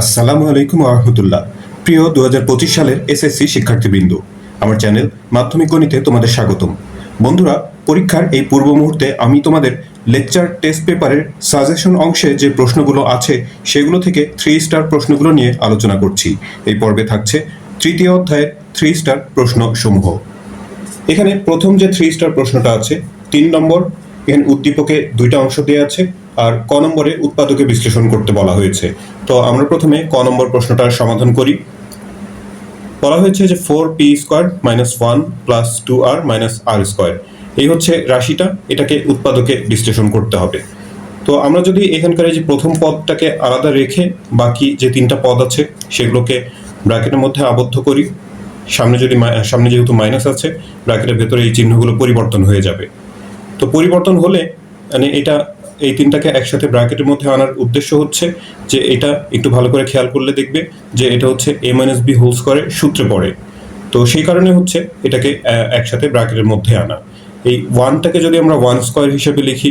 আসসালামু আলাইকুম রহমতুল্লাহ। প্রিয় 2025 সালের এসএসসি শিক্ষার্থীবৃন্দ, আমার চ্যানেল মাধ্যমিক গণিতে তোমাদের স্বাগতম। বন্ধুরা, পরীক্ষার এই পূর্ব মুহূর্তে আমি তোমাদের লেকচার টেস্ট পেপারের সাজেশন অংশে যে প্রশ্নগুলো আছে সেগুলো থেকে 3 স্টার প্রশ্নগুলো নিয়ে আলোচনা করছি। এই পর্বে থাকছে তৃতীয় অধ্যায়ের 3 স্টার প্রশ্ন সমূহ। এখানে প্রথম যে 3 স্টার প্রশ্নটা আছে 3 নম্বর, এখানে উদ্দীপকে 2টা অংশ দেওয়া আছে আর ক নম্বরে উৎপাদকে বিশ্লেষণ করতে বলা হয়েছে। তো আমরা প্রথমে ক নম্বর প্রশ্নটার সমাধান করি। বলা হয়েছে যে 4p² - 1 + 2r - r², এই হচ্ছে রাশিটা, এটাকে উৎপাদকে বিশ্লেষণ করতে হবে। তো আমরা যদি এখানকার এই যে প্রথম পদটাকে আলাদা রেখে বাকি যে 3টা পদ আছে সেগুলোকে ব্র্যাকেটের মধ্যে আবদ্ধ করি, সামনে যেহেতু মাইনাস আছে, ব্র্যাকেটের ভেতরে এই চিহ্নগুলো পরিবর্তন হয়ে যাবে। তো পরিবর্তন হলে মানে এটা এই 3টাকে একসাথে ব্র্যাকেটের মধ্যে আনার উদ্দেশ্য হচ্ছে যে এটা একটু ভালো করে খেয়াল করলে দেখবে যে এটা হচ্ছে a-b² সূত্রে পড়ে। তো সেই কারণে হচ্ছে এটাকে একসাথে ব্র্যাকেটের মধ্যে আনা। এই 1টাকে যদি আমরা 1² হিসেবে লিখি,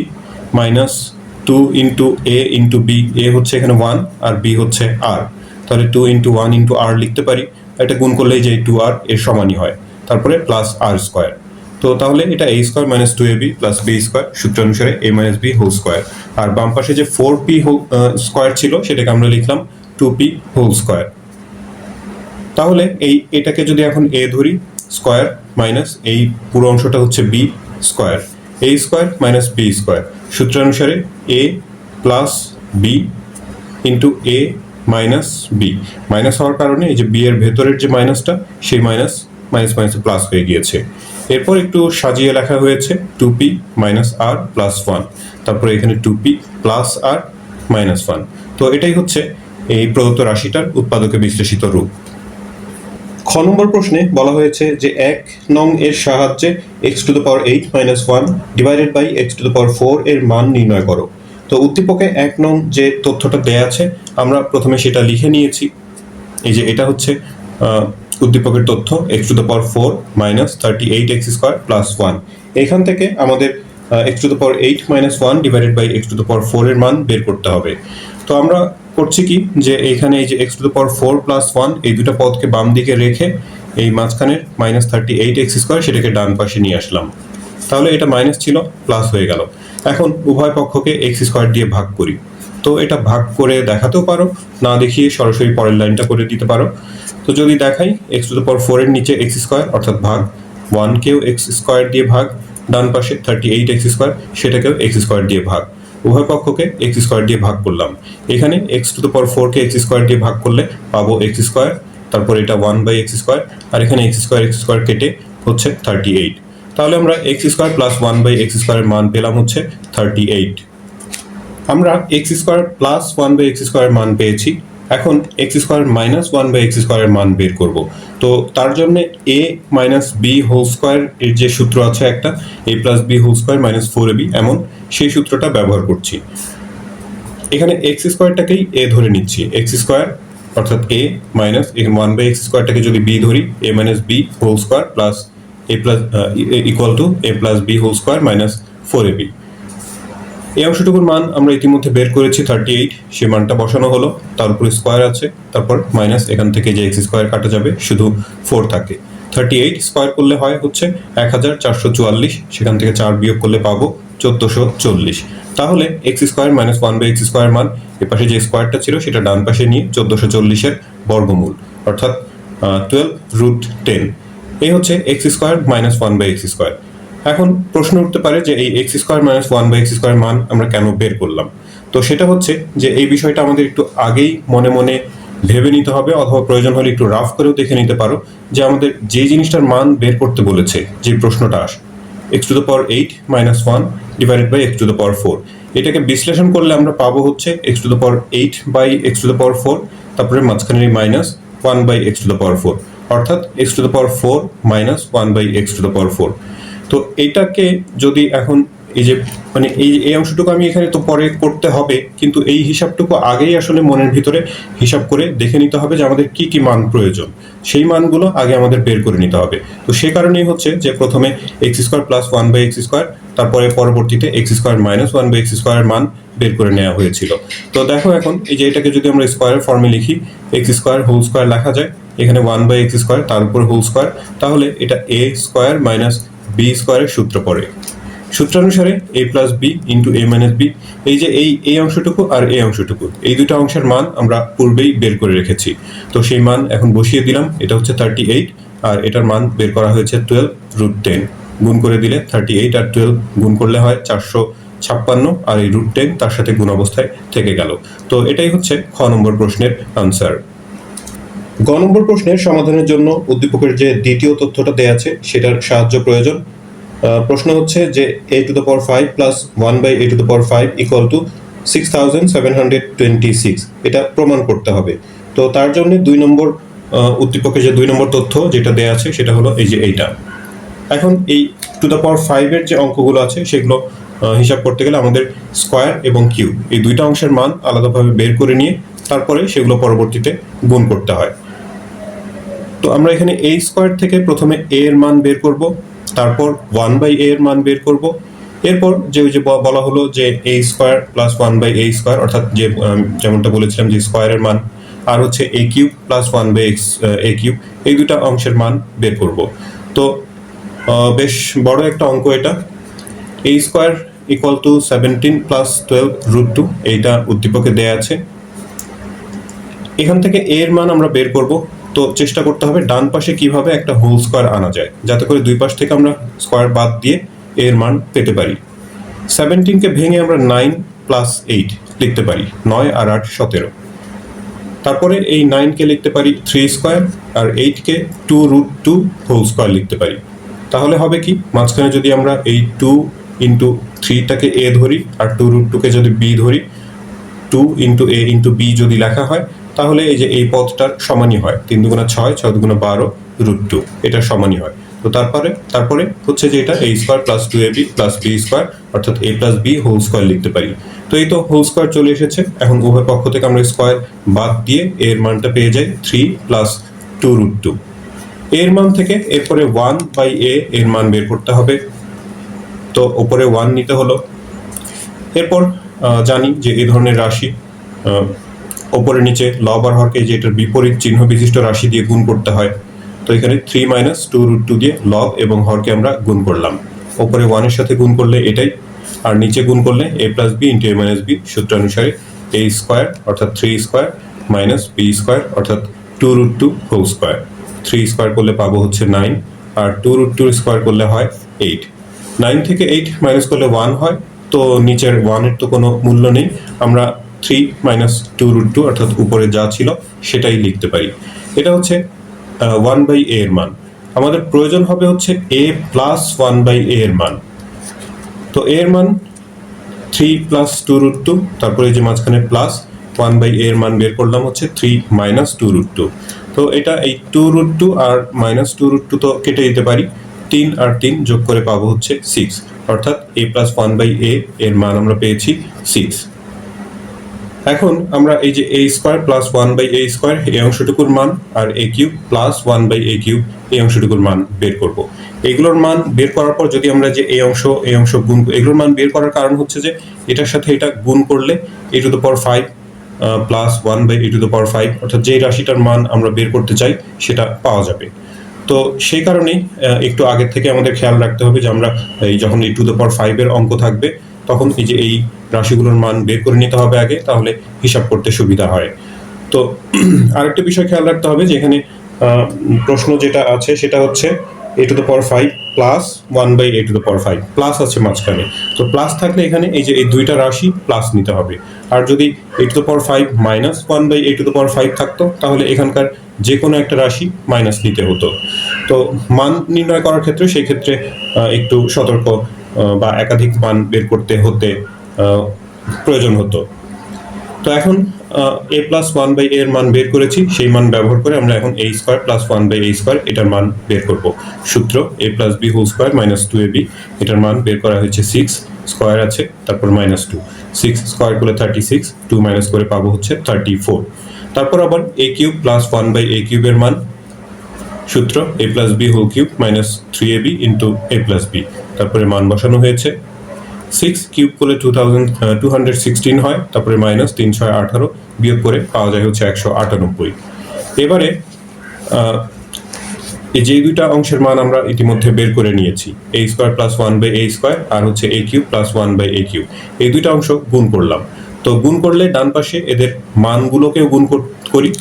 -2 × a × b, a হচ্ছে এখানে 1 আর b হচ্ছে r, তাহলে 2 × 1 × r লিখতে পারি। এটা গুণ করলেই যে 2r এর সমানই হয়, তারপরে +r²। তো তাহলে এটা a² - 2ab + b², সূত্র অনুসারে a-b²। আর বাম পাশে যে 4p² ছিল সেটাকে আমরা লিখলাম 2p²। তাহলে এটাকে যদি এখন a ধরি, স্কয়ার মাইনাস এই পুরো অংশটা হচ্ছে b², a² - b², সূত্র অনুসারে a + b × a - b। Minus হওয়ার কারণে এই যে b এর ভেতরের যে মাইনাসটা সেই মাইনাস প্লাস হয়ে গিয়েছে। এরপর একটু সাজিয়ে লেখা হয়েছে 2p - r + 1, তারপরে এখানে 2p + r - 1। তো এটাই হচ্ছে এই প্রদত্ত রাশিটার উৎপাদকে বিশ্লেষিত রূপ। খ নম্বর প্রশ্নে বলা হয়েছে যে 1 নং এর সাহায্যে x⁸ - 1 / x⁴ এর মান নির্ণয় করো। তো উদ্দীপকে 1 নং যে তথ্যটা দেয়া আছে আমরা প্রথমে সেটা লিখে নিয়েছি। এই যে এটা হচ্ছে উদ্দীপকের তথ্য, x⁴ - 38x² + 1। এখান থেকে আমাদের x⁸ - 1 / x⁴ এর মান বের করতে হবে। তো আমরা করছি কি, যে এখানে এই যে x⁴ + 1 এই দুটো পদকে বাম দিকে রেখে এই মাঝখানের -38x² সেটাকে ডান পাশে নিয়ে আসলাম। তাহলে এটা মাইনাস ছিল, প্লাস হয়ে গেল। এখন উভয় পক্ষকে x² দিয়ে ভাগ করি। তো এটা ভাগ করে দেখাতেও পারো, না দেখিয়ে সরাসরি পরের লাইনটা করে দিতে পারো। তো যদি দেখাই, x⁴ এর নিচে x² অর্থাৎ ভাগ, 1 কেও x² দিয়ে ভাগ, ডান পাশে 38x² সেটাকেও x² দিয়ে ভাগ, উভয় পক্ষকে x² দিয়ে ভাগ করলাম। এখানে x⁴ কে x² দিয়ে ভাগ করলে পাবো x², তারপর এটা 1/x², আর এখানে x² কেটে হচ্ছে 38। তাহলে আমরা x² + 1/x² এর মান পেলাম হচ্ছে 38। আমরা x² + 1/x² এর মান পেয়েছি। এখন x² - 1/x² এর মান বের করব। তো তার জন্য a - b² এর যে সূত্র আছে একটা, a + b² - 4ab, এমন সেই সূত্রটা ব্যবহার করছি। এখানে x²টাকেই a ধরে নিচ্ছি, x² অর্থাৎ a মাইনাস 1/x²টাকে যদি b ধরি, a - b² plus a equal to a + b² - 4ab। এই অংশটুকুর মান আমরা ইতিমধ্যে বের করেছি 38, সে মানটা বসানো হলো, তার উপরে স্কোয়ার আছে, তারপর মাইনাস এখান থেকে যে x² কাটা যাবে শুধু 4 থাকে। 38 স্কোয়ার করলে হয় হচ্ছে 1444, সেখান থেকে 4 বিয়োগ করলে পাবো 1440। তাহলে x² - 1/x² মান, এ পাশে যে স্কোয়ারটা ছিল সেটা ডান পাশে নিয়ে 1440 এর বর্গমূল অর্থাৎ 12√10, এই হচ্ছে x² - 1/x²। এখন প্রশ্ন উঠতে পারে যে এই x² - 1/x² মান আমরা কেন বের করলাম। তো সেটা হচ্ছে যে এই বিষয়টা আমাদের একটু আগেই মনে মনে ভেবে নিতে হবে, অথবা প্রয়োজন হলে একটু রাফ করেও দেখে নিতে পারো যে আমাদের যে জিনিসটার মান বের করতে বলেছে, যে প্রশ্নটা আসে x⁸ - 1 / x⁴, এটাকে বিশ্লেষণ করলে আমরা পাবো হচ্ছে x⁸ তারপরে মাঝখানের এই মাইনাস 1/x⁴, অর্থাৎ x⁴ - 1/x⁴। তো এটাকে যদি এখন এই যে মানে এই অংশটুকু আমি এখানে তো পরে করতে হবে, কিন্তু এই হিসাবটুকু আগেই আসলে মনের ভিতরে হিসাব করে দেখে নিতে হবে যে আমাদের কি কি মান প্রয়োজন, সেই মানগুলো আগে আমাদের বের করে নিতে হবে। তো সে কারণেই হচ্ছে যে প্রথমে x square plus one by x square, তারপরে পরবর্তীতে x square minus one by x স্কোয়ারের মান বের করে নেওয়া হয়েছিল। তো দেখো এখন এই যে এটাকে যদি আমরা স্কোয়ারের ফর্মে লিখি, এক্স স্কোয়ার হোল স্কোয়ার লেখা যায়, এখানে ওয়ান বাই এক্স স্কোয়ার তার উপর হোল স্কোয়ার, তাহলে এটা এ স্কোয়ার মাইনাস বি স্কোয়ারের সূত্র পড়ে। সূত্রানুসারে a plus B into A minus B, এই যে এই অংশটুকু আর এই অংশটুকু, এই দুটো অংশের মান আমরা পূর্বেই বের করে রেখেছি। তো সেই মান এখন বসিয়ে দিলাম, এটা হচ্ছে 38 আর এটার মান বের করা হয়েছে 12√10। গুণ করে দিলে 38 আর 12 গুণ করলে হয় 456, আর এই √10 তার সাথে গুণ অবস্থায় থেকে গেল। তো এটাই হচ্ছে খ নম্বর প্রশ্নের আনসার। গ নম্বর প্রশ্নের সমাধানের জন্য উদ্দীপকের যে দ্বিতীয় তথ্যটা দেয়া আছে সেটার সাহায্য প্রয়োজন। প্রশ্ন হচ্ছে যে a to the power 5 plus 1 by a to the power 5 equal to 6726, এটা প্রমাণ করতে হবে। তো তার জন্য 2 নম্বর উদ্দীপকের যে 2 নম্বর তথ্য যেটা দেয়া আছে সেটা হলো এই যে এইটা। এখন এই টু দ্য পাওয়ার 5 এর যে অঙ্কগুলো আছে সেগুলো হিসাব করতে গেলে আমাদের স্কোয়ার এবং কিউব এই দুইটা অংশের মান আলাদাভাবে বের করে নিয়ে তারপরে সেগুলো পরবর্তীতে গুণ করতে হয়। তো আমরা এখানে a স্কোয়ার থেকে প্রথমে a এর মান বের করব, তারপর 1 বাই a এর মান বের করব, এরপর যে ওই যে বলা হলো যে a square plus 1 by a square, অর্থাৎ যে যেমনটা বলেছিলাম যে স্কোয়ারের মান, আর হচ্ছে a cube plus 1 by a cube, এই দুটো অংশের মান বের করব। তো বেশ বড় একটা অঙ্ক এটা। a square equal two 17 plus 12√2, এইটা উদ্দীপকে দেয়া আছে। এখান থেকে a এর মান আমরা বের করব। তো চেষ্টা করতে হবে ডান পাশে কিভাবে একটা হোল স্কোয়ার আনা যায়, যাতে করে দুই পাশ থেকে আমরা স্কোয়ার বাদ দিয়ে এর মান পেতে পারি। 17কে ভেঙে আমরা 9 প্লাস 8 লিখতে পারি, 9 আর 8 17। তারপরে এই 9কে লিখতে পারি 3 স্কোয়ার, আর 8কে 2√2 হোল স্কোয়ার লিখতে পারি। তাহলে হবে কি, মাঝখানে যদি আমরা এই 2 ইন্টু 3টাকে a ধরি আর 2√2কে যদি b ধরি, 2 ইন্টু a ইন্টু b যদি লেখা হয়, তাহলে এই যে এই পদটার সমানই হয়, 3 দুগুণা 6, 6 দুগুণা 12√2, এটা সমানই হয়। তো তারপরে হচ্ছে যে এটা a square plus 2ab plus b square, অর্থাৎ a plus b whole square লিখতে পারি। তো এই তো হোল স্কোয়ার চলে এসেছে। এখন উভয় পক্ষ থেকে আমরা স্কোয়ার বাদ দিয়ে এর মানটা পেয়ে যাই 3 প্লাস 2√2। এর মান থেকে এরপরে 1 বাই a এর মান বের করতে হবে। তো ওপরে 1 নিতে হলো। এরপর জানি যে এই ধরনের রাশি ওপরে নিচে লব আর হরকে যে এটার বিপরীত চিহ্ন বিশিষ্ট রাশি দিয়ে গুণ করতে হয়। তো এখানে 3 মাইনাস 2√2 দিয়ে লব এবং হরকে আমরা গুণ করলাম। ওপরে 1 এর সাথে গুণ করলে এটাই, আর নিচে গুণ করলে a plus B into a minus B, সূত্রানুসারে a স্কোয়ার অর্থাৎ 3 স্কোয়ার মাইনাস b স্কোয়ার অর্থাৎ 2√2 হোল স্কোয়ার। 3 স্কোয়ার করলে পাবো হচ্ছে 9, আর 2√2 স্কোয়ার করলে হয় 8। 9 থেকে 8 মাইনাস করলে 1 হয়, তো নিচের 1 এর তো কোনো মূল্য নেই, আমরা 3 মাইনাস 2√2 অর্থাৎ উপরে যা ছিল সেটাই লিখতে পারি। এটা হচ্ছে 1 বাই a এর মান। আমাদের প্রয়োজন হবে হচ্ছে a প্লাস 1 বাই a এর মান। তো a এর মান 3 প্লাস 2√2, তারপরে যে মাঝখানে প্লাস 1 বাই a এর মান বের করলাম হচ্ছে 3 মাইনাস 2√2। তো এটা এই 2√2 আর মাইনাস 2√2 তো কেটে দিতে পারি, 3 আর 3 যোগ করে পাবো হচ্ছে 6, অর্থাৎ a প্লাস 1 বাই a এর মান আমরা পেয়েছি 6। এখন আমরা এই যে a square plus 1 by a square এই অংশটুকুর মান, আর a cube plus 1 by a cube এই অংশটুকুর মান বের করব। এগুলোর মান বের করার পর যদি আমরা যে এই অংশ গুণ, এগুলোর মান বের করার কারণ হচ্ছে যে এটার সাথে এটা গুণ করলে a to the power 5 plus 1 by a to the power 5, অর্থাৎ যে রাশিটার মান আমরা বের করতে চাই সেটা পাওয়া যাবে। তো সেই কারণেই একটু আগের থেকে আমাদের খেয়াল রাখতে হবে যে আমরা এই যখন এই টু দ্য পাওয়ার 5 এর অঙ্ক থাকবে তখন এই যে এই রাশিগুলোর মান বের করে নিতে হবে আগে, তাহলে হিসাব করতে সুবিধা হয়। তো আরেকটা বিষয় খেয়াল রাখতে হবে যে এখানে প্রশ্ন যেটা আছে সেটা হচ্ছে a to the power 5 plus 1 by a to the power 5, plus আছে মাঝখানে। তো প্লাস থাকলে এখানে এই যে এই দুইটা রাশি প্লাস নিতে হবে, আর যদি a to the power 5 minus 1 by a to the power 5 থাকতো তাহলে এখানকার যে কোনো একটা রাশি মাইনাস নিতে হতো। তো মান নির্ণয় করার ক্ষেত্রে সেই ক্ষেত্রে একটু সতর্ক বা একাধিক মান বের করতে হতে প্রয়োজন হতো। তো এখন এ প্লাস ওয়ান বাই এর মান বের করেছি, সেই মান ব্যবহার করে আমরা এখন A square plus one by A square এটার মান বের করব। সূত্র A plus B whole square minus two A B, এটার মান বের করা হয়েছে 6, স্কোয়ার আছে তারপর মাইনাস 2, 6 স্কোয়ার করলে 36, 2 মাইনাস করে পাবো হচ্ছে 34। তারপর আবার A cube plus one by A কিউবের মান, সূত্র A plus B whole cube minus 3ab into A plus B, তারপরে মান বসানো হয়েছে। 6 কিউব করলে 216 হয়, তারপরে মাইনাস 3 6 18, বিয়োগ করে পাওয়া যায় হচ্ছে 198। এবারে এই যে দুইটা অংশের মান আমরা ইতিমধ্যে বের করে নিয়েছি, A square plus one by A square আর হচ্ছে A cube plus one by A cube, এই দুইটা অংশ গুণ করলাম। তো গুণ করলে ডান পাশে এদের মানগুলোকেও গুণ করি।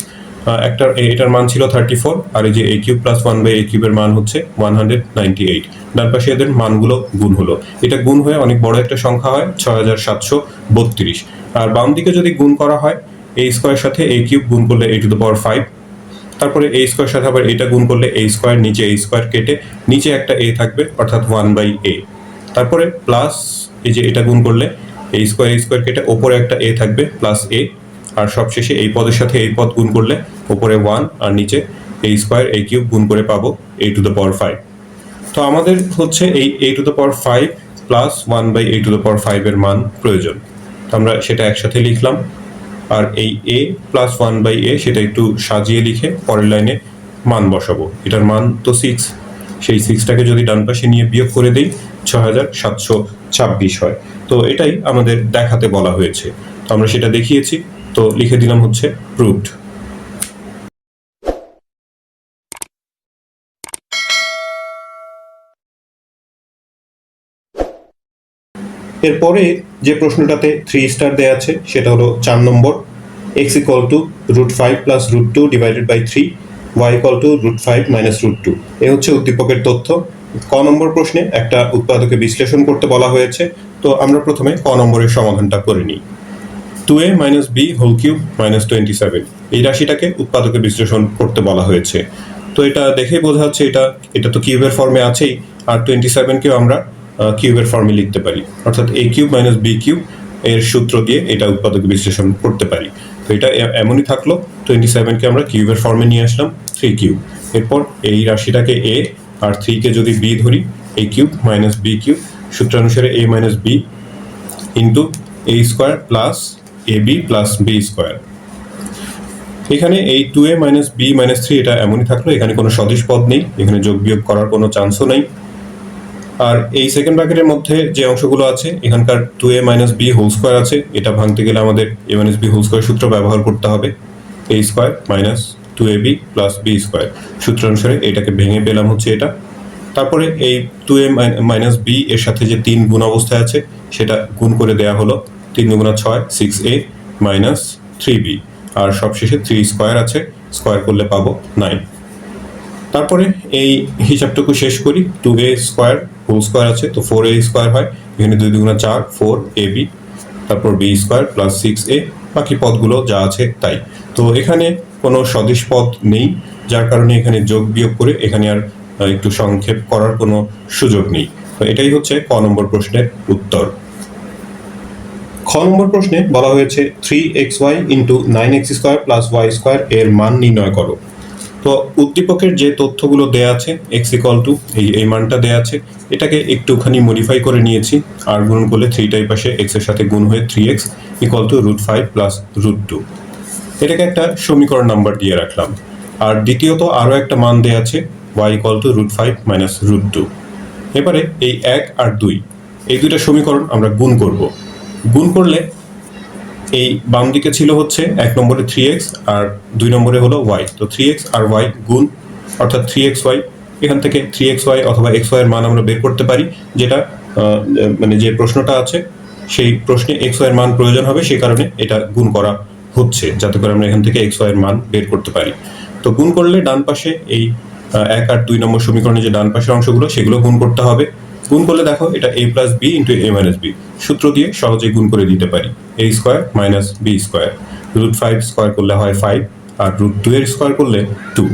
এটার মান ছিল 34, আর এই যে এ cube plus one by A কিউবের মান হচ্ছে 198। ডান পাশে এদের মানগুলো গুণ হলো, এটা গুণ হয়ে অনেক বড় একটা সংখ্যা হয় 6732। আর বাম দিকে যদি গুণ করা হয়, এ স্কোয়ারের সাথে এ কিউব গুণ করলে এ টু দ্য পাওয়ার 5, তারপরে এ স্কোয়ার সাথে আবার এটা গুণ করলে এ স্কোয়ার, নিচে এ স্কোয়ার কেটে নিচে একটা এ থাকবে অর্থাৎ 1 বাই এ, তারপরে প্লাস এই যে এটা গুণ করলে এ স্কোয়ার কেটে ওপরে একটা এ থাকবে প্লাস এ, আর সবশেষে এই পদের সাথে এই পদ গুণ করলে ওপরে 1 আর নিচে এ স্কোয়ার এ কিউব গুণ করে পাবো এ টু দ্য পাওয়ার 5। তো আমাদের হচ্ছে এই A to the power 5 plus 1 by A to the power 5 এর মান প্রয়োজন, তো আমরা সেটা একসাথে লিখলাম। আর এই এ প্লাস ওয়ান বাই এ সেটা একটু সাজিয়ে লিখে পরের লাইনে মান বসাবো। এটার মান তো 6, সেই 6টাকে যদি ডান পাশে নিয়ে বিয়োগ করে দিই 6726 হয়। তো এটাই আমাদের দেখাতে বলা হয়েছে, তো আমরা সেটা দেখিয়েছি, তো লিখে দিলাম হচ্ছে প্রুভড। এরপরে যে প্রশ্নটাতে 3 স্টার দেয়া আছে সেটা হলো 4 number, x equal to √5 plus √2 divided by 3, y equal to √5 minus √2। এ হচ্ছে উদ্দীপকের তথ্য। ক নম্বর প্রশ্নে একটা উৎপাদকে বিশ্লেষণ করতে বলা হয়েছে, তো আমরা প্রথমে ক নম্বরের সমাধানটা করে নিই। 2a minus B whole cube minus 27, এই রাশিটাকে উৎপাদকে বিশ্লেষণ করতে বলা হয়েছে। তো এটা দেখে বোঝা যাচ্ছে এটা তো কিউবের ফর্মে আছেই, আর 27কেও আমরা কিউবের ফর্মে লিখতে পারি, অর্থাৎ এ কিউব মাইনাস বি কিউব এর সূত্র দিয়ে এটা উৎপাদক বিশ্লেষণ করতে পারি। তো এটা এমনই থাকলো, 27কে আমরা কিউবের ফর্মে নিয়ে আসলাম 3 কিউব। এরপর এই রাশিটাকে এ আর 3কে যদি বি ধরি, এ cube minus B cube, সূত্রানুসারে A minus B into A square plus A B plus B square. এখানে এই 2a মাইনাস বি মাইনাস 3 এটা এমনই থাকলো, এখানে কোনো সদিশ পদ নেই, এখানে যোগ বিয়োগ করার কোনো চান্সও নেই। আর এই সেকেন্ড ব্র্যাকেটের মধ্যে যে অংশগুলো আছে, এখানকার 2a minus B whole square আছে, এটা ভাঙতে গেলে আমাদের a minus B whole square সূত্র ব্যবহার করতে হবে, a square minus 2ab plus B square, সূত্র অনুসারে এটাকে ভেঙে পেলাম হচ্ছে এটা। তারপরে এই 2a মাইনাস বি এর সাথে যে 3 গুণ অবস্থায় আছে সেটা গুণ করে দেয়া হলো, 3 গুণা 6 6a মাইনাস 3b, আর সবশেষে 3 স্কোয়ার আছে, স্কোয়ার করলে পাবো 9। তারপরে এই হিসাবটুকু শেষ করি, 2a স্কোয়ার হোল স্কোয়ার আছে, তো 4a স্কোয়ার হয়, এখানে 2 দুগুণা 4 4ab, তারপর b স্কোয়ার প্লাস 6a, বাকি পদগুলো যা আছে তাই। তো এখানে কোনো সদিশ পদ নেই, যার কারণে এখানে যোগ বিয়োগ করে এখানে আর একটু সংক্ষেপ করার কোনো সুযোগ নেই। তো এটাই হচ্ছে ক নম্বর প্রশ্নের উত্তর। খ নম্বর প্রশ্নে বলা হয়েছে 3xy into 9x square plus y square এর মান নির্ণয় করো। তো উদ্দীপকের যে তথ্যগুলো দেয়া আছে, x ইকুয়াল টু এই মানটা দেয়া আছে, এটাকে একটুখানি মডিফাই করে নিয়েছি, আর গুণ করলে 3টাই পাশে x এর সাথে গুণ হয়ে 3x ইকুয়াল টু √5 প্লাস √2, এটাকে একটা সমীকরণ নাম্বার দিয়ে রাখলাম। আর দ্বিতীয়ত আরও একটা মান দেয়া আছে, y ইকুয়াল টু √5 মাইনাস √2। এবারে এই 1 আর 2 এই দুইটা সমীকরণ আমরা গুণ করব। গুণ করলে এই বাম দিকে ছিল হচ্ছে 1 নম্বরে 3x আর 2 নম্বরে হলো y, তো 3x আর y গুণ, অর্থাৎ 3xy, এখান থেকে 3xy অথবা xy এর মান আমরা বের করতে পারি, যেটা মানে যে প্রশ্নটা আছে সেই প্রশ্নে xy এর মান প্রয়োজন হবে, সেই কারণে এটা গুণ করা হচ্ছে, যাতে করে আমরা এখান থেকে xy এর মান বের করতে পারি। তো গুণ করলে ডান পাশে এই 1 আর 2 নম্বর সমীকরণে যে ডান পাশের অংশগুলো সেগুলো গুণ করতে হবে। গুণ করলে দেখো এটা a plus B into a minus B, সূত্র দিয়ে সহজেই গুণ করে দিতে পারি, a square minus B square, √5 square করলে হয় 5, আর √2 এর স্কোয়ার করলে 2।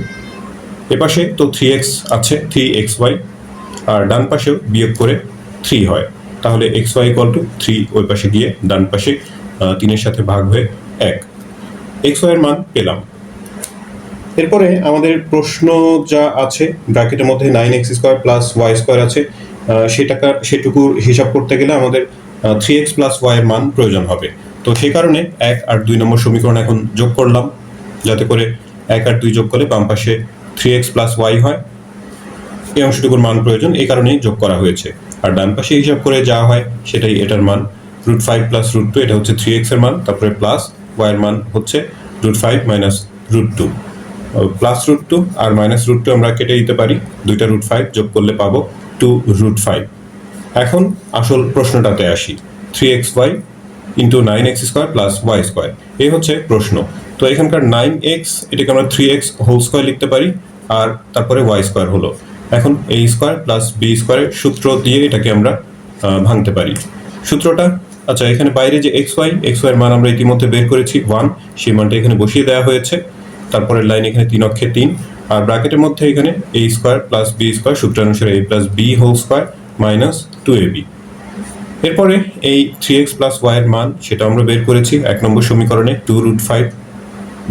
এপাশে তো 3x আছে, 3xy, আর ডান পাশেও বিয়োগ করে 3 হয়, তাহলে xy ইকুয়াল টু 3 ওই পাশে গিয়ে ডান পাশে 3 এর সাথে ভাগ হয়ে 1। এক্স ওয়াই এর মান পেলাম। এরপরে আমাদের প্রশ্ন যা আছে ব্র্যাকেটের মধ্যে 9x² প্লাস ওয়াই স্কোয়ার আছে, সেটুকু হিসাব করতে গেলে আমাদের 3x প্লাস ওয়াই এর মান প্রয়োজন হবে। তো সেই কারণে 1 আর 2 নম্বর সমীকরণ এখন যোগ করলাম, যাতে করে 1 আর 2 যোগ করলে বাম পাশে 3x প্লাস ওয়াই হয়। এই অংশটুকুর মান প্রয়োজন, এই কারণেই যোগ করা হয়েছে। আর ডান পাশে হিসাব করে যা হয় সেটাই এটার মান, √5 প্লাস √2, এটা হচ্ছে 3x এর মান, তারপরে প্লাস ওয়াই এর মান হচ্ছে √5 মাইনাস √2। প্লাস √2 আর মাইনাস √2 আমরা কেটে দিতে পারি, দুইটা √5 যোগ করলে পাবো 2√5। এখন আসল প্রশ্নটাতে আসি, 3xy into 9x² plus Y square, এই হচ্ছে প্রশ্ন। তো এখানকার 9x এটাকে আমরা 3x হোল স্কোয়ার লিখতে পারি, আর তারপরে ওয়াই স্কোয়ার হলো। এখন a স্কোয়ার প্লাস বি স্কোয়ারের সূত্র দিয়ে এটাকে আমরা ভাঙতে পারি। সূত্রটা, আচ্ছা, এখানে বাইরে যে এক্স ওয়াই এর মান আমরা ইতিমধ্যে বের করেছি 1, সেই মানটা এখানে বসিয়ে দেওয়া হয়েছে। তারপরে লাইন এখানে 3 অক্ষে 3, আর ব্র্যাকেটের মধ্যে এখানে a square plus B square, সূত্রানুসারে a plus B whole square minus 2ab। এরপরে এই 3x প্লাস ওয়াই এর মান সেটা আমরা বের করেছি 1 নম্বর সমীকরণে 2√5,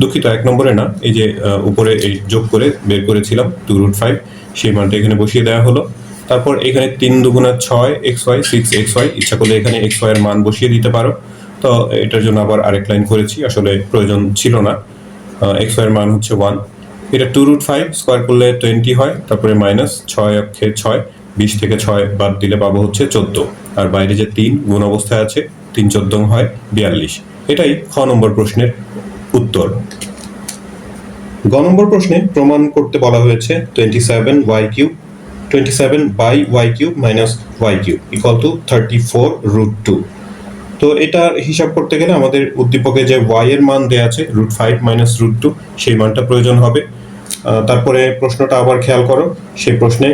দুঃখিত 1 নম্বরে না, এই যে উপরে এই যোগ করে বের করেছিলাম 2√5, সেই মানটা এখানে বসিয়ে দেওয়া হলো। তারপর এখানে 3 দুগুণা 6xy 6xy, ইচ্ছা করলে এখানে xy এর মান বসিয়ে দিতে পারো। তো এটার জন্য আবার আরেক লাইন করেছি, আসলে প্রয়োজন ছিল না। xy এর মান হচ্ছে 1, এটা 2√5 স্কোয়ার করলে 20 হয়, তারপরে মাইনাস 6 অক্ষে 6, 20 থেকে 6 বাদ দিলে পাবো হচ্ছে 14, আর বাইরে যে 3 গুণ অবস্থায় আছে, 3 14 হয় 42। এটাই খ নম্বর প্রশ্নের উত্তর। গ নম্বর প্রশ্নে প্রমাণ করতে বলা হয়েছে 27 by Y cube minus Y cube equal to 34√2। তো এটার হিসাব করতে গেলে আমাদের উদ্দীপকে যে ওয়াই এর মান দেওয়া আছে √5 মাইনাস √2, সেই মানটা প্রয়োজন হবে। তারপরে প্রশ্নটা আবার খেয়াল করো, সেই প্রশ্নে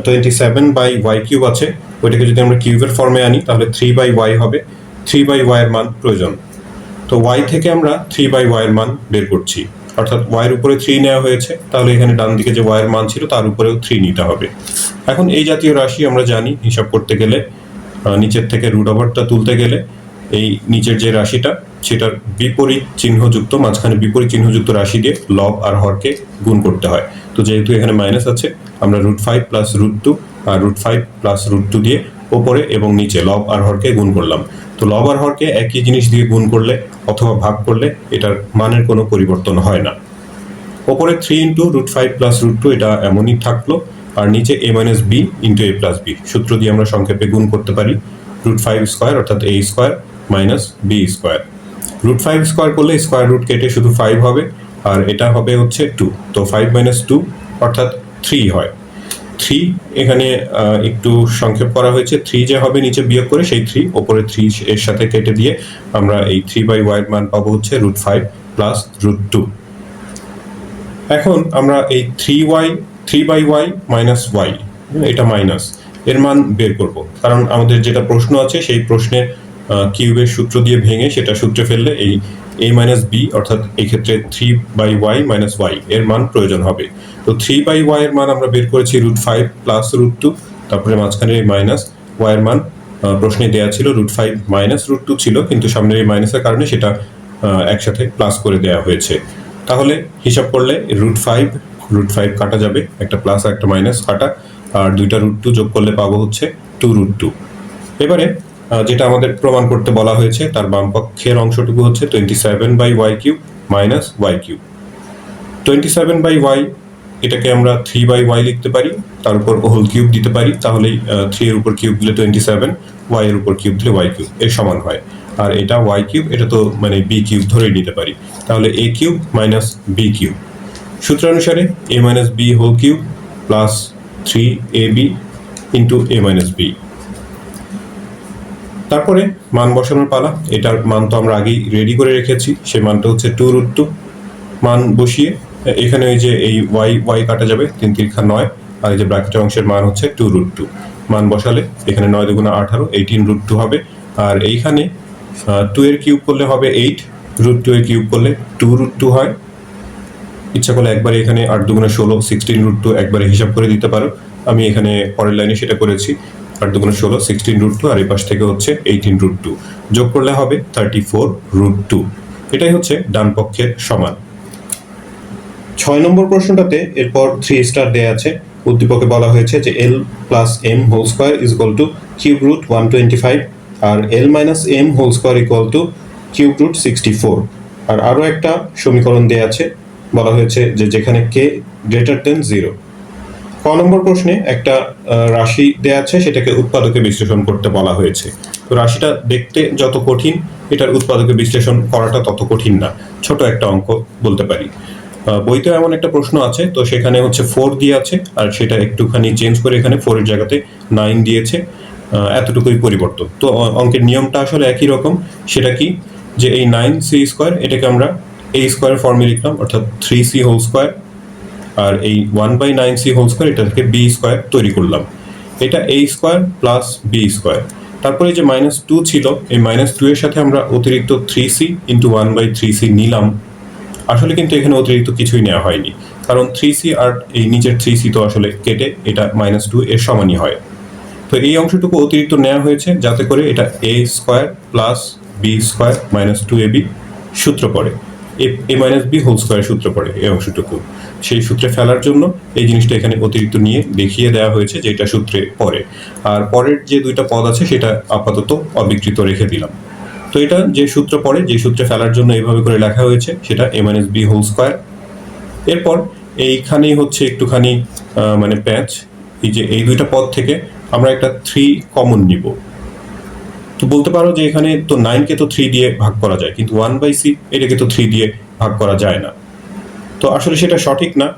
27 বাই ওয়াই কিউব আছে, ওইটাকে যদি আমরা কিউবের ফর্মে আনি তাহলে 3 বাই ওয়াই হবে, 3 বাই ওয়াই এর মান প্রয়োজন। তো ওয়াই থেকে আমরা 3 বাই ওয়াই এর মান বের করছি, অর্থাৎ ওয়াই এর উপরে 3 নেওয়া হয়েছে, তাহলে এখানে ডান দিকে যে ওয়াই এর মান ছিল তার উপরেও 3 নিতে হবে। এখন এই জাতীয় রাশি আমরা জানি হিসাব করতে গেলে নিচের থেকে রুট ওভারটা তুলতে গেলে এই নিচের যে রাশিটা সেটার বিপরীত চিহ্নযুক্ত, মাঝখানে বিপরীত চিহ্নযুক্ত রাশি দিয়ে লব আর হরকে গুণ করতে হয়। তো যেহেতু এখানে মাইনাস আছে, আমরা √5 প্লাস √2 আর √5 প্লাস √2 দিয়ে ওপরে এবং নিচে লব আর হরকে গুণ করলাম। তো লব আর হরকে একই জিনিস দিয়ে গুণ করলে অথবা ভাগ করলে এটার মানের কোনো পরিবর্তন হয় না। ওপরে 3 ইন্টু √5 প্লাস √2 এটা এমনই থাকলো, আর নিচে a minus B into a plus B, সূত্র দিয়ে আমরা সংক্ষেপে গুণ করতে পারি √5 স্কোয়ার অর্থাৎ a square minus B square. √5 square করলে স্কোয়ার রুট কেটে শুধু 5 হবে, আর এটা হবে হচ্ছে 2, তো 5 মাইনাস 2 অর্থাৎ 3 হয়। 3 এখানে একটু সংক্ষেপ করা হয়েছে, 3 যে হবে নিচে বিয়োগ করে সেই 3 ওপরে 3 এর সাথে কেটে দিয়ে আমরা এই 3 বাই ওয়াই এর মান পাবো হচ্ছে √5 প্লাস √2। এখন আমরা এই 3 বাই ওয়াই মাইনাস ওয়াই, এটা মাইনাস, এর মান বের করব, কারণ আমাদের যেটা প্রশ্ন আছে সেই প্রশ্নের কিউবের সূত্র দিয়ে ভেঙে সেটা সূত্রে ফেললে এই a মাইনাস বি অর্থাৎ এই ক্ষেত্রে 3 বাই ওয়াই মাইনাস ওয়াই এর মান প্রয়োজন হবে। তো 3 বাই ওয়াই এর মান আমরা বের করেছি √5 প্লাস √2, তারপরে মাঝখানে এই মাইনাস ওয়াই এর মান প্রশ্নে দেওয়া ছিল √5 মাইনাস √2 ছিল, কিন্তু সামনের এই মাইনাসের কারণে সেটা একসাথে প্লাস করে দেওয়া হয়েছে। তাহলে হিসাব করলে √5 কাটা যাবে, একটা প্লাস আর একটা মাইনাস কাটা, আর দুইটা √2 যোগ করলে পাবো হচ্ছে 2√2। এবারে যেটা আমাদের প্রমাণ করতে বলা হয়েছে তার বাম পক্ষের অংশটুকু হচ্ছে 27 by Y cube minus Y cube. 27 by Y এটাকে আমরা 3 বাই ওয়াই লিখতে পারি, তার উপর হোল কিউব দিতে পারি, তাহলেই 3 এর উপর কিউব দিলে 27, ওয়াই এর উপর কিউব দিলে ওয়াই কিউব এর সমান হয়। আর এটা ওয়াই কিউব, এটা তো মানে বি কিউব ধরে নিতে পারি, তাহলে a cube minus B cube. সূত্রানুসারে a minus B whole cube plus 3ab into a minus B. তারপরে মান বসানোর পালা, এটার মান তো আমরা আগেই রেডি করে রেখেছি, সেই মানটা হচ্ছে 2√2। মান বসিয়ে এখানে ওই যে এই ওয়াই কাটা যাবে, 3 3 9, আর এই যে ব্র্যাকেটের অংশের মান হচ্ছে 2√2। মান বসালে এখানে 9 2 18 18√2 হবে, আর এইখানে 2 এর কিউব করলে হবে 8, √2 এর কিউব করলে 2√2 হয়। ইচ্ছা করলে একবারে এখানে 8 2 16 16√2 একবারে হিসাব করে দিতে পারো, আমি এখানে পরের লাইনে সেটা করেছি। 8 2 16 16√2, আর এই পাশ থেকে হচ্ছে 18√2, যোগ করলে হবে 34√2। এটাই হচ্ছে ডান পক্ষের সমান। 6 নম্বর প্রশ্নটাতে এরপর 3 স্টার দেয়া আছে। উদ্দীপকে বলা হয়েছে যে l plus m whole square is equal to cube root 125 আর l minus m whole square equal to cube root 64। আর আরও একটা সমীকরণ দেয়া আছে, বলা হয়েছে যে যেখানে k গ্রেটার দেন 0। ক নম্বর প্রশ্নে একটা রাশি দেয়া আছে, সেটাকে উৎপাদকে বিশ্লেষণ করতে বলা হয়েছে। তো রাশিটা দেখতে যত কঠিন, এটার উৎপাদকে বিশ্লেষণ করাটা তত কঠিন না, ছোট একটা অঙ্ক বলতে পারি। বইতে এমন একটা প্রশ্ন আছে, তো সেখানে হচ্ছে 4 দিয়ে আছে, আর সেটা একটুখানি চেঞ্জ করে এখানে 4 এর জায়গাতে 9 দিয়েছে, এতটুকুই পরিবর্তন। তো অঙ্কের নিয়মটা আসলে একই রকম। সেটা কি, যে এই 9c স্কোয়ার এটাকে আমরা a স্কোয়ার ফর্মে লিখলাম, অর্থাৎ 3c হোল স্কোয়ার, আর এই 1/9c হোল স্কোয়ার এটা থেকে b স্কোয়ার তৈরি করলাম। এটা a square plus b square. তারপরে যে -2 ছিল, এই -2 এর সাথে আমরা অতিরিক্ত 3c ইন্টু 1/3c নিলাম। আসলে কিন্তু এখানে অতিরিক্ত কিছুই নেওয়া হয়নি, কারণ 3c আর এই নিচের 3c তো আসলে কেটে এটা -2 এর সমানই হয়। তো এই অংশটুকু অতিরিক্ত নেওয়া হয়েছে যাতে করে এটা a square plus b square minus 2ab সূত্র পড়ে, a minus b whole square সূত্র পড়ে এই অংশটুকু। সেই সূত্রে ফেলার জন্য এই জিনিসটা এখানে অতিরিক্ত নিয়ে দেখিয়ে দেওয়া হয়েছে যে এটা সূত্রে পড়ে। আর পরের যে দুইটা পদ আছে সেটা আপাতত অবিকৃত রেখে দিলাম। তো এটা যে সূত্র পড়ে, যে সূত্রে ফেলার জন্য এইভাবে করে লেখা হয়েছে, সেটা a minus b whole square. এরপর এইখানেই হচ্ছে একটুখানি মানে প্যাচ, এই যে এই দুইটা পদ থেকে আমরা একটা 3 কমন নিব। তো বলতে পারো যে এখানে তো 9কে তো 3 দিয়ে ভাগ করা যায়, কিন্তু 1/c এটাকে তো 3 দিয়ে ভাগ করা যায় না। তো আসলে সেটা সঠিক না।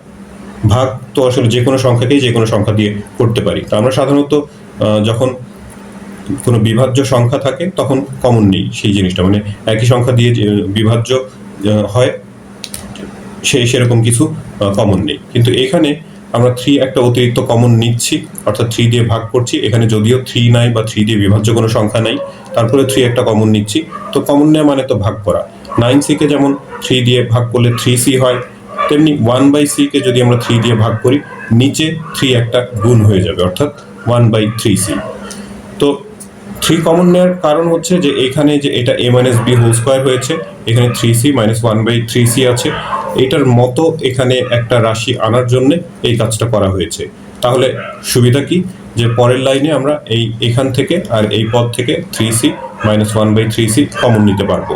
ভাগ তো আসলে যে কোনো সংখ্যাকেই যে কোনো সংখ্যা দিয়ে করতে পারি। তো আমরা সাধারণত যখন কোনো বিভাজ্য সংখ্যা থাকে তখন কমন নেই সেই জিনিসটা, মানে একই সংখ্যা দিয়ে যে বিভাজ্য হয় সেরকম কিছু কমন নেই। কিন্তু এখানে আমরা 3 একটা অতিরিক্ত কমন নিচ্ছি, অর্থাৎ 3 দিয়ে ভাগ করছি। এখানে যদিও 3 নাই বা 3 দিয়ে বিভাজ্য কোনো সংখ্যা নাই, তারপরে 3 একটা কমন নিচ্ছি। তো কমন নেওয়া মানে তো ভাগ করা। 9c কে যেমন 3 দিয়ে ভাগ করলে 3c হয়, তেমনি 1/c কে যদি আমরা 3 দিয়ে ভাগ করি, নিচে 3 একটা গুণ হয়ে যাবে, অর্থাৎ 1/3c। তো 3 কমন নেওয়ার কারণ হচ্ছে যে এখানে যে এটা a minus b whole square হয়েছে, এখানে 3c মাইনাস 1/3c আছে। এটার মতো এখানে একটা রাশি আনার জন্য এই কাজটা করা হয়েছে। তাহলে সুবিধা কি, যে পরের লাইনে আমরা এখান থেকে আর এই পদ থেকে 3c মাইনাস 1/3c কমন নিতে পারবো।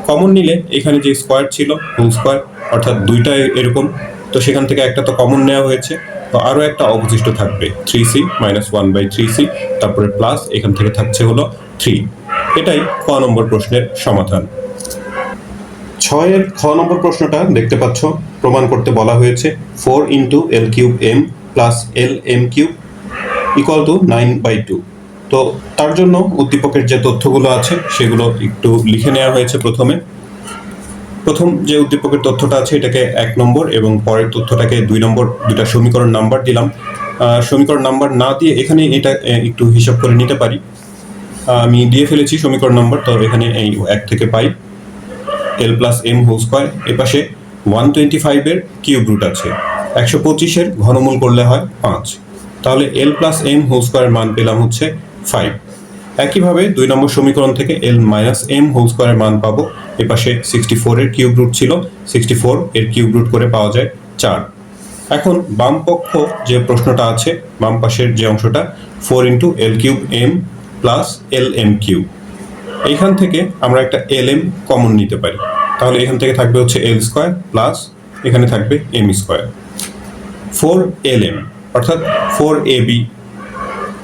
কমন নিলে এখানে যে স্কোয়ার ছিল হোল স্কোয়ার, অর্থাৎ দুইটা এরকম, তো সেখান থেকে একটা তো কমন নেওয়া হয়েছে, তো আরও একটা অবশিষ্ট থাকবে 3c মাইনাস 1/3c, তারপরে প্লাস এখান থেকে থাকছে হলো 3। এটাই ক নম্বর প্রশ্নের সমাধান। 6 এর খ নম্বর প্রশ্নটা দেখতে পাচ্ছ, প্রমাণ করতে বলা হয়েছে 4 into l cube m plus l m cube equal two 9/2। তো তার জন্য উদ্দীপকের যে তথ্যগুলো আছে সেগুলো একটু লিখে নেওয়া হয়েছে। প্রথম যে উদ্দীপকের তথ্যটা আছে এটাকে 1 নম্বর এবং পরের তথ্যটাকে 2 নম্বর, দুটা সমীকরণ নাম্বার দিলাম। সমীকরণ নাম্বার না দিয়ে এখানে এটা একটু হিসাব করে নিতে পারি। আমি দিয়ে ফেলেছি সমীকরণ নাম্বার। তো এখানে এই 1 থেকে পাই l plus m whole square, এপাশে 125 এর কিউব রুট আছে, 125 এর ঘনমূল করলে হয় 5। তাহলে l প্লাস m হোল স্কোয়ারের মান পেলাম হচ্ছে 5। একইভাবে 2 নম্বর সমীকরণ থেকে l মাইনাস m হোল স্কোয়ারের মান পাবো। এপাশে 64 এর কিউব রুট ছিল, 64 এর কিউব রুট করে পাওয়া যায় 4। এখন বাম পক্ষ যে প্রশ্নটা আছে, বাম পাশের যে অংশটা 4 into l cube m plus l m cube, এইখান থেকে আমরা একটা lm কমন নিতে পারি। তাহলে এখান থেকে থাকবে হচ্ছে l স্কোয়ার প্লাস এখানে থাকবে m স্কোয়ার, 4lm অর্থাৎ 4ab।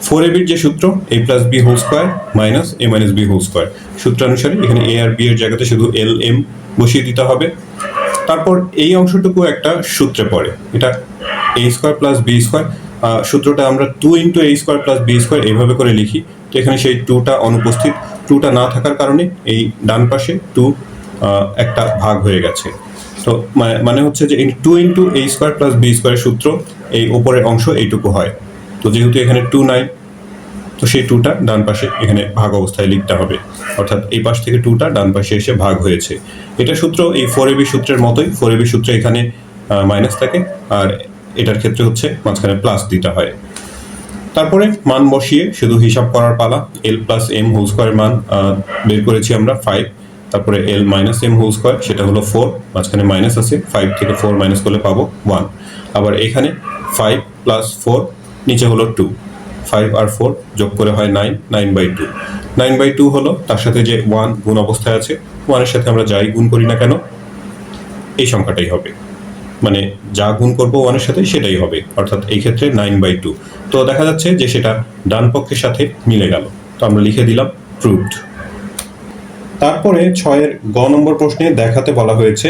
4ab যে সূত্র a plus b whole square minus a minus b whole square, সূত্রানুসারে এখানে a আর b এর জায়গাতে শুধু lm বসিয়ে দিতে হবে। তারপর এই অংশটুকু একটা সূত্রে পড়ে, এটা a square plus b square. সূত্রটা আমরা 2 into a square plus b square এইভাবে করে লিখি। তো এখানে সেই 2টা অনুপস্থিত, 2টা না থাকার কারণে এই ডান পাশে 2 একটা ভাগ হয়ে গেছে। তো মানে হচ্ছে যে 2 into a square plus b স্কোয়ারের সূত্র এই উপরের অংশ এইটুকু হয়। তো যেহেতু এখানে 2 নাই, তো সেই 2টা ডান পাশে এখানে ভাগ অবস্থায় লিখতে হবে, অর্থাৎ এই পাশ থেকে 2টা ডান পাশে এসে ভাগ হয়েছে। এটা সূত্র এই 4ab সূত্রের মতোই। 4ab সূত্রে এখানে মাইনাস থাকে, আর এটার ক্ষেত্রে হচ্ছে মাঝখানে প্লাস দিতে হয়। তারপরে মান বসিয়ে শুধু হিসাব করার পালা। l প্লাস m হোল স্কোয়ারের মান বের করেছি আমরা 5। তারপরে L minus M whole square, সেটা হলো 4, মাঝখানে মাইনাস আছে, 5 থেকে 4 মাইনাস করলে পাবো 1। আবার এখানে 5 প্লাস 4, নিচে হলো 2, 5 আর 4 যোগ করে হয় 9, 9/2। 9/2 হলো, তার সাথে যে 1 গুণ অবস্থায় আছে, 1 এর সাথে আমরা যাই গুণ করি না কেন এই সংখ্যাটাই হবে, মানে যা গুণ করবো 1 এর সাথে সেটাই হবে, অর্থাৎ এই ক্ষেত্রে 9/2। তো দেখা যাচ্ছে যে সেটা ডান পক্ষের সাথে মিলে গেল, তো আমরা লিখে দিলাম প্রুভড। তারপরে 6-এর গ নম্বর প্রশ্নে দেখাতে বলা হয়েছে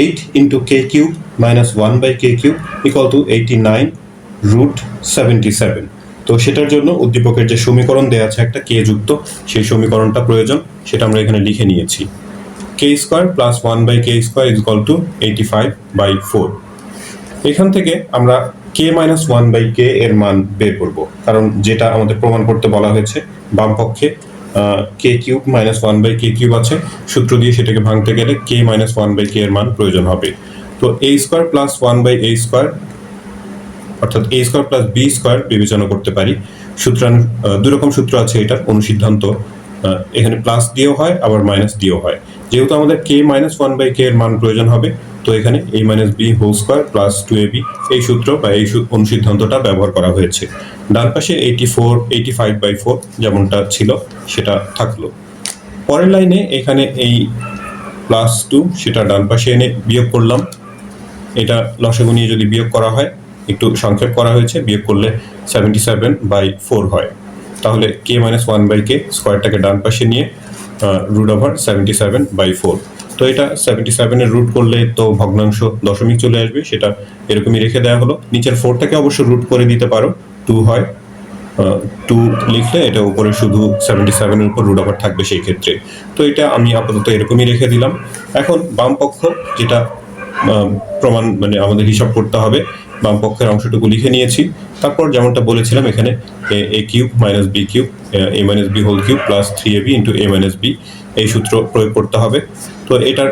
8 ইন্টু কে কিউব মাইনাস 1/কে কিউব ইকুয়াল টু 89√77। তো সেটার জন্য উদ্দীপকের যে সমীকরণ দেওয়া আছে একটা কে যুক্ত, সেই সমীকরণটা প্রয়োজন, সেটা আমরা এখানে লিখে নিয়েছি। কে স্কোয়ার প্লাস 1/কে স্কোয়ার ইজ ইকুয়াল টু 85/4। এখান থেকে আমরা কে মাইনাস 1/কে এর মান বের করব, কারণ যেটা আমাদের প্রমাণ করতে বলা হয়েছে বাম পক্ষে কে কিউব মাইনাস 1/কে কিউব আছে, সূত্র দিয়ে সেটাকে ভাঙতে গেলে কে মাইনাস 1/কে এর মান প্রয়োজন হবে। তো এ স্কোয়ার প্লাস 1/a স্কোয়ার, অর্থাৎ এ স্কোয়ার প্লাস বি স্কোয়ার বিবেচনা করতে পারি। দুই রকম সূত্র আছে এটার অনুসিদ্ধান্ত, এখানে প্লাস দিয়েও হয় আবার মাইনাস দিয়েও হয়। যেহেতু আমাদের কে মাইনাস 1/কে এর মান প্রয়োজন হবে, তো এখানে a minus B whole square plus 2ab এই সূত্র বা এই অনুসিদ্ধান্তটা ব্যবহার করা হয়েছে। ডান পাশে 85/4 যেমনটা ছিল সেটা থাকলো। পরের লাইনে এখানে এই প্লাস 2 সেটা ডান পাশে এনে বিয়োগ করলাম। এটা লসাগু নিয়ে যদি বিয়োগ করা হয়, একটু সংক্ষেপ করা হয়েছে, বিয়োগ করলে 77/4 হয়। তাহলে কে মাইনাস 1/কে স্কোয়ারটাকে ডান পাশে নিয়ে √77/4। তো এটা 77 এর রুট করলে তো ভগ্নাংশ দশমিক চলে আসবে, সেটা এরকমই রেখে দেওয়া হলো। নিচের 4টাকে অবশ্য রুট করে দিতে পারো, 2 হয়, 2 লিখলে এটা উপরে শুধু 77 এর উপর √ওভার থাকবে সেই ক্ষেত্রে। তো এটা আমি আপাতত এরকমই রেখে দিলাম। এখন বাম পক্ষ যেটা প্রমাণ, মানে আমাদের হিসাব করতে হবে, বাম পক্ষের অংশটুকু লিখে নিয়েছি। তারপর যেমনটা বলেছিলাম এখানে A cube minus B cube A minus B whole cube plus 3ab into A minus B, এই সূত্র প্রয়োগ করতে হবে। তো এটার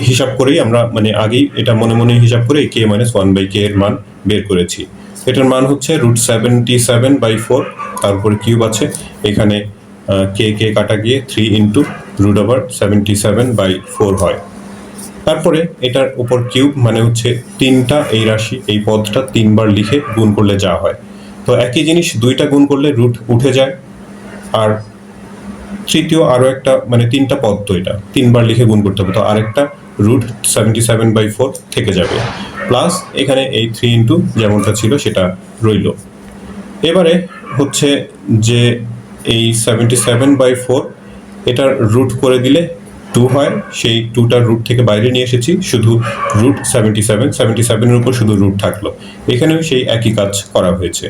হিসাব করেই আমরা, মানে আগেই এটা মনে মনে হিসাব করে কে মাইনাস 1/কে এর মান বের করেছি। এটার মান হচ্ছে √77/4, তারপরে কিউব আছে, এখানে কে কে কাটা গিয়ে 3 ইন্টু √77/4 হয়। তারপরে এটার উপর কিউব, মানে হচ্ছে 3টা এই রাশি, এই পদটা 3বার লিখে গুণ করলে যা হয়। তো একই জিনিস 2টা গুণ করলে রুট উঠে যায়, আর তৃতীয় আরো একটা, মানে 3টা পদ, তো এটা 3বার লিখে গুণ করতে হবে, তো আরেকটা √77/4 থেকে যাবে, প্লাস এখানে এই 3 ইন্টু যেমনটা ছিল সেটা রইল। এবারে হচ্ছে যে এই 77/4 এটার রুট করে দিলে 2 হয়, সেই 2টার রুট থেকে বাইরে নিয়ে এসেছি, শুধু √77 এর উপর শুধু রুট থাকলো। এখানেও সেই একই কাজ করা হয়েছে।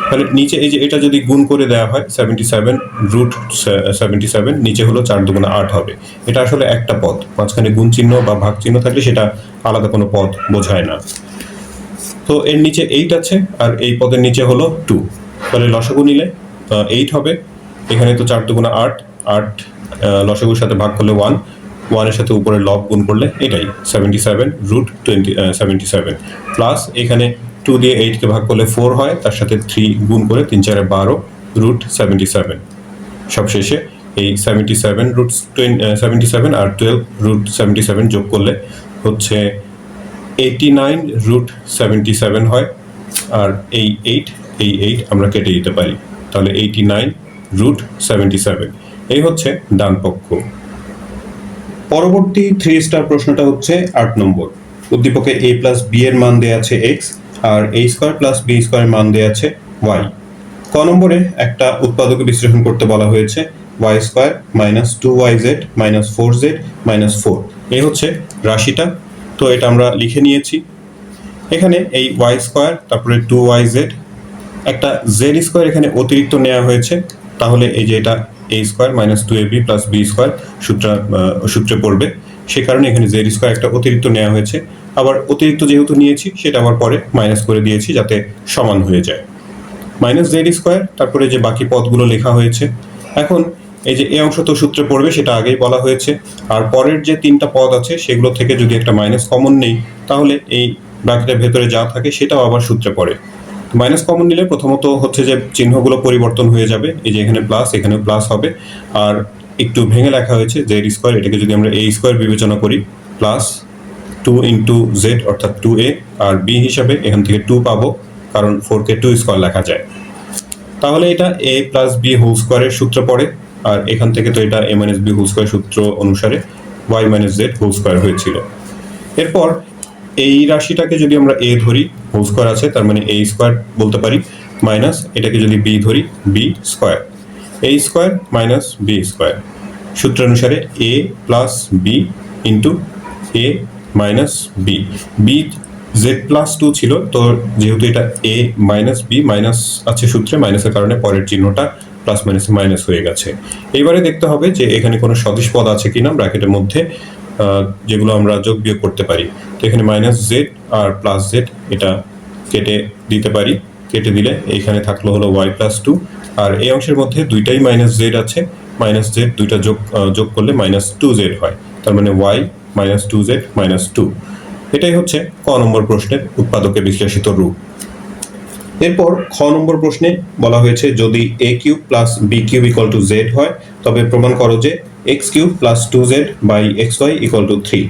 তাহলে নিচে এই যে এটা যদি গুণ করে দেওয়া হয় 77√77, নিচে হলো 4 দুগুণে 8 হবে। এটা আসলে একটা পদ, মাঝখানে গুণ চিহ্ন বা ভাগ চিহ্ন থাকলে সেটা আলাদা কোনো পদ বোঝায় না। তো এর নিচে 8 আছে, আর এই পদের নিচে হলো 2, তাহলে লসাগু নিলে 8 হবে। এখানে তো 4 দুগুণে 8, 8 লসাগুর সাথে ভাগ করলে 1, 1 এর সাথে উপরে লব গুণ করলে এটাই 77√77, প্লাস এখানে 2 দিয়ে 8কে ভাগ করলে 4 হয়, তার সাথে 3 গুণ করে 3 4 12 √77। সবশেষে এই 77 আর 12 √77 যোগ করলে হচ্ছে 89√77 হয়, আর এই 8 আমরা কেটে দিতে পারি, তাহলে 89√77। এই হচ্ছে ডান পক্ষ। পরবর্তী 3 স্টার প্রশ্নটা হচ্ছে 8 নম্বর। উদ্দীপকে a প্লাস b এর মান দেয়া আছে x, আর a স্কোয়ার প্লাস b স্কোয়ারের মান দেয়া আছে y। ক নম্বরে একটা উৎপাদকে বিশ্লেষণ করতে বলা হয়েছে y square minus 2yz minus 4z minus 4, এই হচ্ছে রাশিটা। তো এটা আমরা লিখে নিয়েছি। এখানে এই y স্কোয়ার, তারপরে 2yz, একটা z স্কোয়ার এখানে অতিরিক্ত নেওয়া হয়েছে, তাহলে এই যে এটা a square minus 2ab plus b square সূত্রে পড়বে, সে কারণে এখানে z স্কোয়ার একটা অতিরিক্ত নেওয়া হয়েছে। আবার অতিরিক্ত যেহেতু নিয়েছি সেটা আবার পরে মাইনাস করে দিয়েছি যাতে সমান হয়ে যায়, মাইনাস z স্কোয়ার। তারপরে যে বাকি পদগুলো লেখা হয়েছে, এখন এই যে এই অংশ তো সূত্রে পড়বে সেটা আগেই বলা হয়েছে, আর পরের যে 3টা পদ আছে সেগুলো থেকে যদি একটা মাইনাস কমন নেই, তাহলে এই ব্র্যাকেটের ভেতরে যা থাকে সেটাও আবার সূত্রে পড়ে। মাইনাস কমন নিলে প্রথমত হচ্ছে যে চিহ্নগুলো পরিবর্তন হয়ে যাবে, এই যে এখানে প্লাস, এখানে প্লাস হবে, আর একটু ভেঙে লেখা হয়েছে জেড স্কোয়ার, এটাকে যদি আমরা এ স্কোয়ার বিবেচনা করি প্লাস 2 ইন্টু জেড অর্থাৎ 2a, আর বি হিসাবে এখান থেকে 2 পাবো কারণ 4কে 2 স্কোয়ার লেখা যায়। তাহলে এটা a প্লাস বি হোল স্কোয়ারের সূত্র পড়ে, আর এখান থেকে তো এটা a minus B whole square সূত্র অনুসারে y minus Z whole square হয়েছিল। এরপর এই রাশিটাকে যদি আমরা a ধরি, হোল স্কোয়ার আছে তার মানে a স্কোয়ার বলতে পারি, মাইনাস এটাকে যদি b ধরি b square, a square minus b square সূত্র অনুসারে a plus B into a minus B, B Z plus 2 ছিল, তো যেহেতু এটা a মাইনাস বি মাইনাস আছে সূত্রে, মাইনাসের কারণে পরের চিহ্নটা প্লাস মাইনাসে মাইনাস হয়ে গেছে। এবারে দেখতে হবে যে এখানে কোনো সদিশ পদ আছে কিনা ব্র্যাকেটের মধ্যে, যেগুলো আমরা যোগ বিয়োগ করতে পারি। তো এখানে মাইনাস জেড আর প্লাস জেড এটা কেটে দিতে পারি, কেটে দিলে এইখানে থাকলো হলো y প্লাস 2, আর এই অংশের মধ্যে দুইটাই মাইনাস জেড আছে, মাইনাস জেড দুইটা যোগ করলে মাইনাস 2z হয়, তার মানে y মাইনাস 2z মাইনাস 2। এটাই হচ্ছে ক নম্বর প্রশ্নের উৎপাদকে বিশ্লেষিত রূপ। এরপর খ নম্বর প্রশ্নে বলা হয়েছে যদি a cube plus B cube equal to Z হয় তবে প্রমাণ করো যে X cube plus 2z by X Y equal to 3।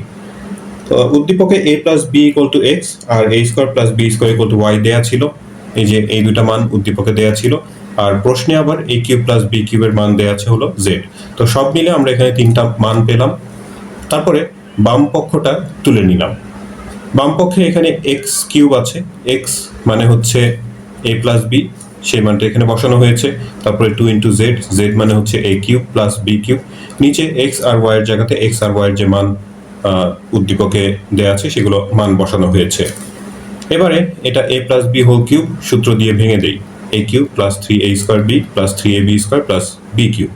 তো উদ্দীপকে a plus B equal to X আর a square plus B square equal to Y দেওয়া ছিল, এই যে এই দুটা মান উদ্দীপকে দেওয়া ছিল, আর প্রশ্নে আবার a কিউব প্লাস বি কিউবের মান দেওয়া আছে হলো জেড। তো সব মিলে আমরা এখানে তিনটা মান পেলাম। তারপরে বাম পক্ষটা তুলে নিলাম। বাম পক্ষে এখানে এক্স কিউব আছে, এক্স মানে হচ্ছে a প্লাস বি, সেই মানটা এখানে বসানো হয়েছে। তারপরে 2 ইন্টু জেড, জেড মানে হচ্ছে a cube plus B cube, নিচে এক্স আর ওয়াই এর জায়গাতে এক্স আর ওয়াই এর যে মান উদ্দীপকে দেওয়া আছে সেগুলো মান বসানো হয়েছে। এবারে এটা a plus B whole cube সূত্র দিয়ে ভেঙে দেই, a cube plus 3a square B plus 3ab square plus B cube,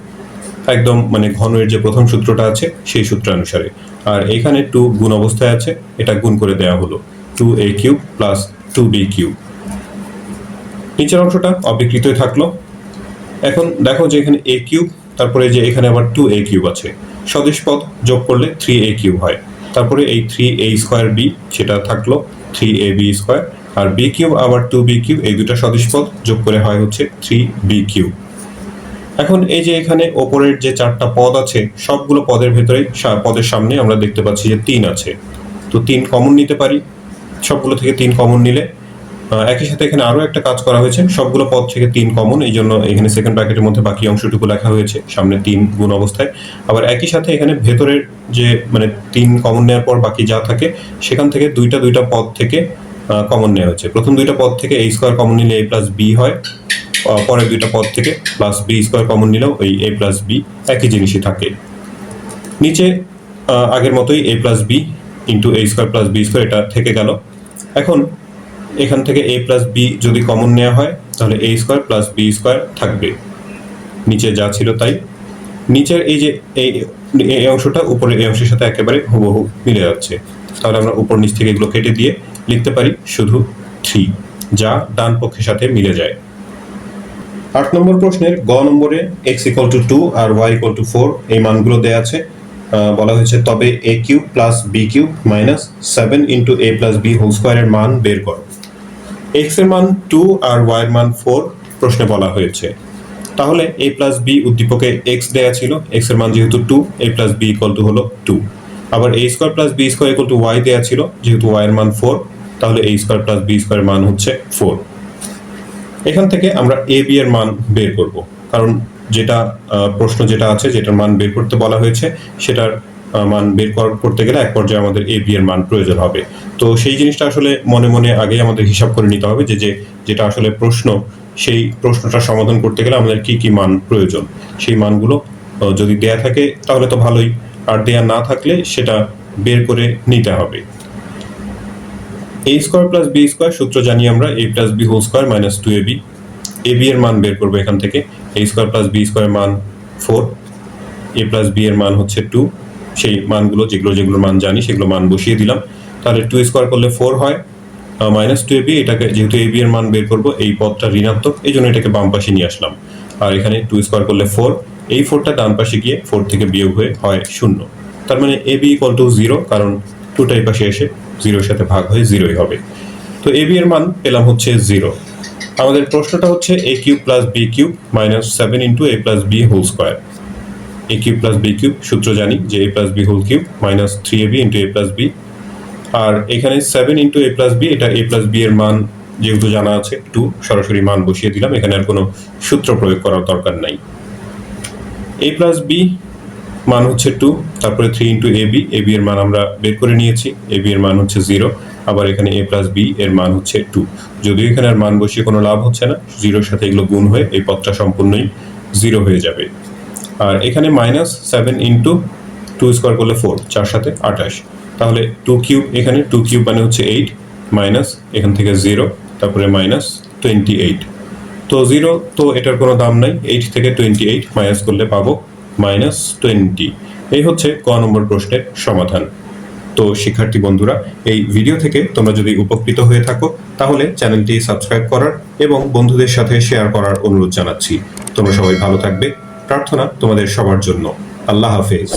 একদম মানে ঘনের যে প্রথম সূত্রটা আছে সেই সূত্র অনুসারে। আর এখানে 2 গুণ অবস্থায় আছে, এটা গুণ করে দেওয়া হলো 2a cube plus 2b cube. নিচের অংশটা অবিকৃতই থাকলো। এখন দেখো যে এখানে a কিউব, তারপরে যে এখানে আবার 2a কিউব আছে, সদিশ পদ যোগ করলে 3a কিউব হয়, তারপরে এই 3a স্কোয়ার বি সেটা থাকলো 3ab স্কোয়ার, আর বি কিউব আবার 2b কিউব, এই দুটা সদিশ পদ যোগ করে হয় হচ্ছে 3b কিউব। এখন এই যে এখানে ওপরের যে চারটা পদ আছে সবগুলো পদের ভেতরে পদের সামনে আমরা দেখতে পাচ্ছি যে 3 আছে, তো 3 কমন নিতে পারি, সবগুলো থেকে 3 কমন নিলে একই সাথে এখানে আরো একটা কাজ করা হয়েছে, সবগুলো পদ থেকে 3 কমন, এই জন্য এখানে সেকেন্ড ব্র্যাকেটের মধ্যে বাকি অংশটুকু লেখা হয়েছে সামনে 3 গুণ অবস্থায়। আবার একই সাথে এখানে ভেতরের যে মানে 3 কমন নেওয়ার পর বাকি যা থাকে সেখান থেকে দুইটা পদ থেকে কমন নেওয়া হয়েছে। প্রথম দুইটা পদ থেকে a স্কোয়ার কমন নিলে a প্লাস বি হয়, পরের দুইটা পদ থেকে প্লাস বি স্কোয়ার কমন নিলেও ওই a প্লাস বি একই জিনিসই থাকে। নিচে আগের মতোই a plus B into a square plus B square এটা থেকে গেল। এখন এখান থেকে a প্লাস বি যদি কমন নেওয়া হয় তাহলে a square plus B square থাকবে, নিচে যা ছিল তাই। নিচের এই যে এই অংশটা উপরে এই অংশের সাথে একেবারে হুবহু মিলে যাচ্ছে, তাহলে আমরা উপর নিচ থেকে এগুলো কেটে দিয়ে লিখতে পারি শুধু 3, যা ডান পক্ষের সাথে মিলে যায়। 8 নম্বর প্রশ্নের গ নম্বরে x ইকুয়াল টু 2 আর y ইকুয়াল টু 4 এই মানগুলো দেওয়া আছে। বলা হয়েছে তবে a cube plus B cube minus 7 into a plus B whole স্কোয়ারের মান বের করো। x এর মান 2 আর y এর মান 4 প্রশ্নে বলা হয়েছে। তাহলে a প্লাস বি উদ্দীপকে x দেয়া ছিল, x এর মান যেহেতু 2, a plus B equal to হলো 2। আবার a square plus B square equal to y দেয়া ছিল, যেহেতু y এর মান 4, তাহলে a স্কোয়ার প্লাস বি স্কোয়ারের মান হচ্ছে 4। এখান থেকে আমরা a b এর মান বের করব, কারণ যেটা প্রশ্ন যেটা আছে যেটার মান বের করতে বলা হয়েছে সেটার মান বের করতে গেলে এক পর্যায়ে আমাদের a b এর মান প্রয়োজন হবে। তো সেই জিনিসটা আসলে মনে মনে আগে আমাদের হিসাব করে নিতে হবে যে যেটা আসলে প্রশ্ন, সেই প্রশ্নটা সমাধান করতে গেলে আমাদের কি কি মান প্রয়োজন, সেই মানগুলো যদি দেয়া থাকে তাহলে তো ভালোই, আর দেয়া না থাকলে সেটা বের করে নিতে হবে। a square plus B square সূত্র জানি আমরা, a plus B whole square minus 2ab, ab এর মান বের করবো এখান থেকে, a square plus B square মান 4, a প্লাস বি এর মান হচ্ছে 2, সেই মানগুলো যেগুলোর মান জানি সেগুলো মান বসিয়ে দিলাম। তাহলে 2 স্কোয়ার করলে 4 হয়, মাইনাস 2ab, এটাকে যেহেতু ab এর মান বের করবো এই পদটা ঋণাত্মক, এই জন্য এটাকে বাম পাশে নিয়ে আসলাম। আর এখানে 2 স্কোয়ার করলে 4, এই 4টা ডান পাশে গিয়ে 4 থেকে বিয়োগ হয়ে হয় 0, তার মানে ab ইকুয়াল টু 0, কারণ 2টা এই পাশে এসে 0 এর সাথে ভাগ হয়ে 0ই হবে। তো ab এর মান পেলাম হচ্ছে 0। আমাদের প্রশ্নটা হচ্ছে a cube plus B cube minus 7 into a plus B whole square. A cube plus B cube সূত্র জানি যে A plus B whole cube minus 3ab into A plus B. আর এখানে 7 ইন্টু এ প্লাস বি, এটা এ plus B এর মান যেহেতু জানা আছে 2, সরাসরি মান বসিয়ে দিলাম, এখানে আর কোনো সূত্র প্রয়োগ করার দরকার নাই। এ প্লাস বি মান হচ্ছে 2, তারপরে 3 ইন্টু এ বি এর মান আমরা বের করে নিয়েছি, এ বি এর মান হচ্ছে 0, আবার এখানে এ প্লাস বি এর মান হচ্ছে 2। যদিও এখানে আর মান বসিয়ে কোনো লাভ হচ্ছে না, 0-র সাথে এগুলো গুণ হয়ে এই পদটা সম্পূর্ণই 0 হয়ে যাবে। আর এখানে মাইনাস 7 ইন্টু 2 স্কোয়ার করলে 4, 4 সাথে 28, তাহলে 2 কিউব, এখানে 2 কিউব মানে হচ্ছে 8, মাইনাস এখান থেকে 0, তারপরে মাইনাস 28। তো 0 তো এটার কোনো দাম নাই, 8 থেকে 28 মাইনাস করলে পাবো মাইনাস 20। এই হচ্ছে ক নম্বর প্রশ্নের সমাধান। তো শিক্ষার্থী বন্ধুরা, এই ভিডিও থেকে তোমরা যদি উপকৃত হয়ে থাকো তাহলে চ্যানেলটি সাবস্ক্রাইব করার এবং বন্ধুদের সাথে শেয়ার করার অনুরোধ জানাচ্ছি। তোমরা সবাই ভালো থাকবে, প্রার্থনা তোমাদের সবার জন্য। আল্লাহ হাফেজ।